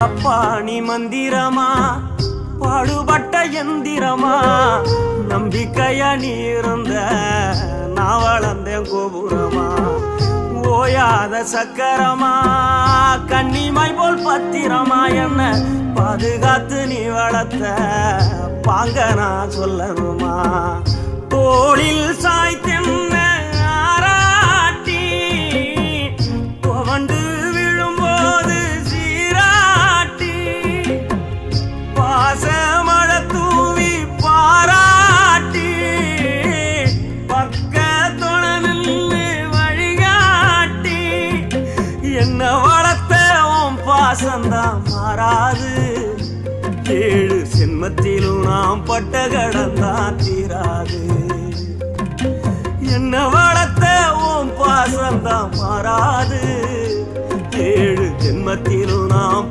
பாணி மந்திரமா பாடுபட்ட எந்திரமா நம்பிக்கையா நீ இருந்த நான் வளர்ந்தேன் கோபுரமா ஓயாத சக்கரமா கன்னிமாய் போல் பத்திரமா என்ன பாதுகாத்து நீ வளர்த்த பாங்க நான் சொல்லணுமா தோளில் சாய்த்தென்ன ஆராட்டி துவண்டு விழும்போது சீராட்டி பாசமழ தூவி பாராட்டி பக்கத்தொட நின்று வழிகாட்டி என்ன வளர்த்த உன் பாசந்தான் மாறாது ஏழு சென்மத்திலும் நாம் பட்ட கடந்தான் தீராது என்ன வளர்த்த உன் பாசந்தான் மாறாது ஏழு ஜென்மத்திலும் நாம்